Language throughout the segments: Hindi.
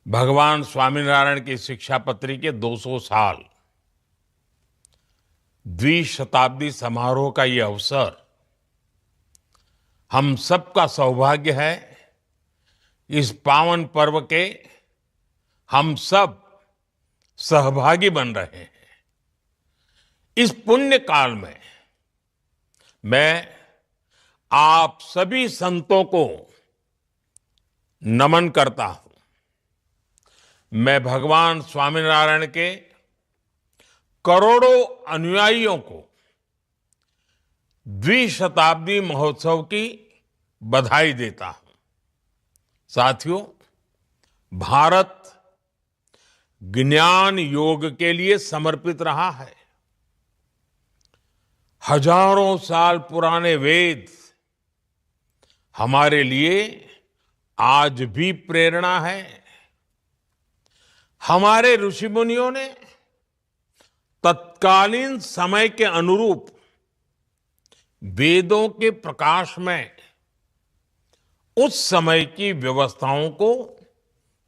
भगवान स्वामीनारायण की शिक्षापत्री के 200 साल द्विशताब्दी समारोह का ये अवसर हम सबका सौभाग्य है। इस पावन पर्व के हम सब सहभागी बन रहे हैं। इस पुण्य काल में मैं आप सभी संतों को नमन करता हूं। मैं भगवान स्वामीनारायण के करोड़ों अनुयायियों को द्विशताब्दी महोत्सव की बधाई देता हूं। साथियों, भारत ज्ञान योग के लिए समर्पित रहा है। हजारों साल पुराने वेद हमारे लिए आज भी प्रेरणा है। हमारे ऋषि मुनियों ने तत्कालीन समय के अनुरूप वेदों के प्रकाश में उस समय की व्यवस्थाओं को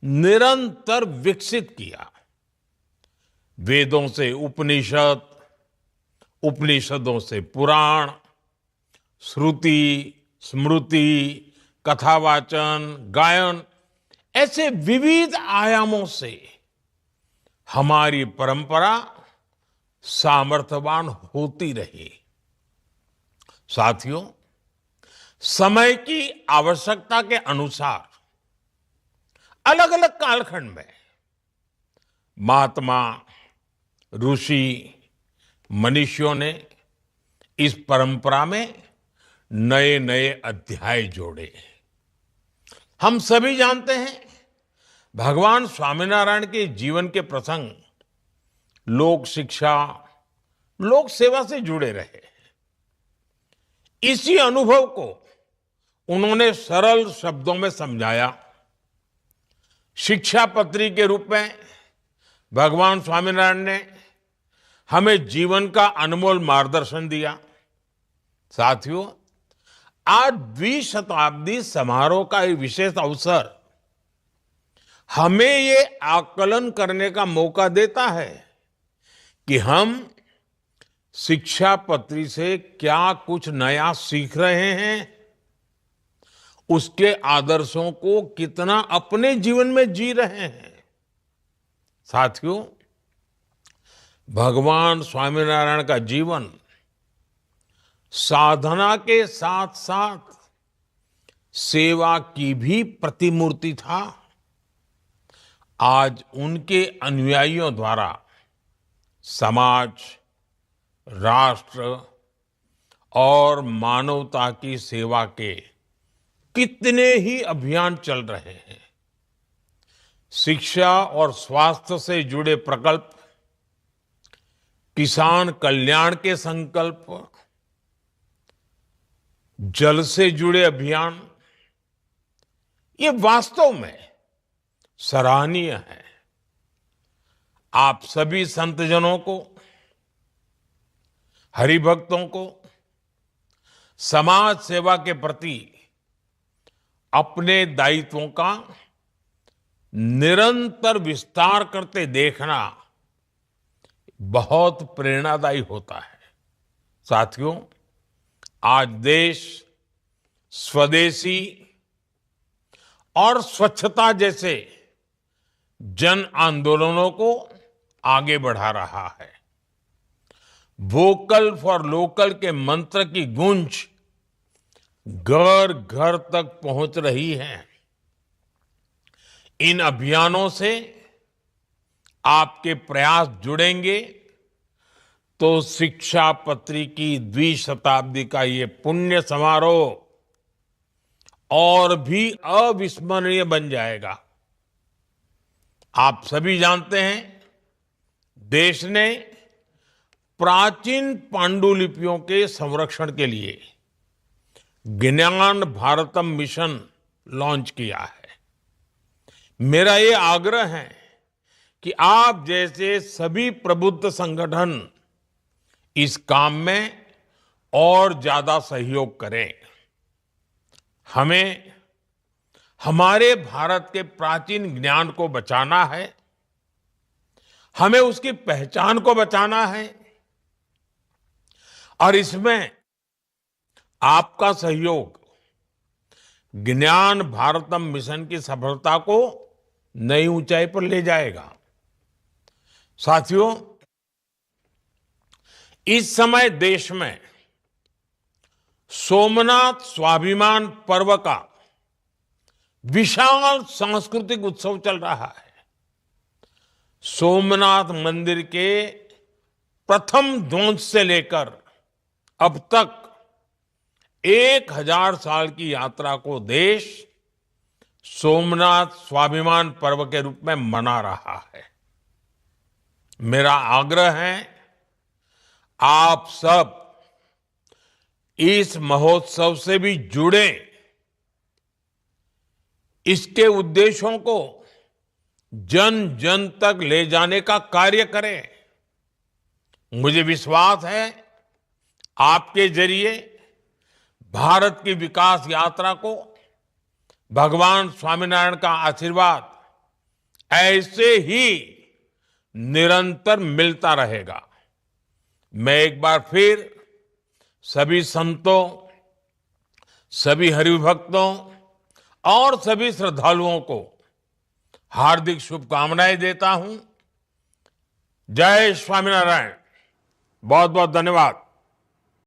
निरंतर विकसित किया। वेदों से उपनिषद, उपनिषदों से पुराण, श्रुति, स्मृति, कथावाचन, गायन, ऐसे विविध आयामों से हमारी परंपरा सामर्थ्यवान होती रही। साथियों, समय की आवश्यकता के अनुसार अलग अलग कालखंड में महात्मा, ऋषि, मनीषियों ने इस परंपरा में नए नए अध्याय जोड़े। हम सभी जानते हैं, भगवान स्वामीनारायण के जीवन के प्रसंग लोक शिक्षा, लोक सेवा से जुड़े रहे। इसी अनुभव को उन्होंने सरल शब्दों में समझाया। शिक्षापत्री के रूप में भगवान स्वामीनारायण ने हमें जीवन का अनमोल मार्गदर्शन दिया। साथियों, आज द्विशताब्दी समारोह का एक विशेष अवसर हमें ये आकलन करने का मौका देता है कि हम शिक्षापत्री से क्या कुछ नया सीख रहे हैं, उसके आदर्शों को कितना अपने जीवन में जी रहे हैं। साथियों, भगवान स्वामीनारायण का जीवन साधना के साथ साथ सेवा की भी प्रतिमूर्ति था। आज उनके अनुयायियों द्वारा समाज, राष्ट्र और मानवता की सेवा के कितने ही अभियान चल रहे हैं। शिक्षा और स्वास्थ्य से जुड़े प्रकल्प, किसान कल्याण के संकल्प, जल से जुड़े अभियान, ये वास्तव में सराहनीय है। आप सभी संतजनों को, हरिभक्तों को समाज सेवा के प्रति अपने दायित्वों का निरंतर विस्तार करते देखना बहुत प्रेरणादायी होता है। साथियों, आज देश स्वदेशी और स्वच्छता जैसे जन आंदोलनों को आगे बढ़ा रहा है। वोकल फॉर लोकल के मंत्र की गूंज घर घर तक पहुंच रही है। इन अभियानों से आपके प्रयास जुड़ेंगे तो शिक्षापत्री की द्विशताब्दी का ये पुण्य समारोह और भी अविस्मरणीय बन जाएगा। आप सभी जानते हैं, देश ने प्राचीन पांडुलिपियों के संरक्षण के लिए ज्ञान भारतम मिशन लॉन्च किया है। मेरा ये आग्रह है कि आप जैसे सभी प्रबुद्ध संगठन इस काम में और ज्यादा सहयोग करें। हमें हमारे भारत के प्राचीन ज्ञान को बचाना है, हमें उसकी पहचान को बचाना है और इसमें आपका सहयोग ज्ञान भारतम मिशन की सफलता को नई ऊंचाई पर ले जाएगा। साथियों, इस समय देश में सोमनाथ स्वाभिमान पर्व का विशाल सांस्कृतिक उत्सव चल रहा है। सोमनाथ मंदिर के प्रथम ध्वंस से लेकर अब तक 1000 साल की यात्रा को देश सोमनाथ स्वाभिमान पर्व के रूप में मना रहा है। मेरा आग्रह है, आप सब इस महोत्सव से भी जुड़े, इसके उद्देश्यों को जन जन तक ले जाने का कार्य करें। मुझे विश्वास है, आपके जरिए भारत की विकास यात्रा को भगवान स्वामीनारायण का आशीर्वाद ऐसे ही निरंतर मिलता रहेगा। मैं एक बार फिर सभी संतों, सभी हरिभक्तों और सभी श्रद्धालुओं को हार्दिक शुभकामनाएं देता हूं। जय स्वामीनारायण। बहुत बहुत धन्यवाद।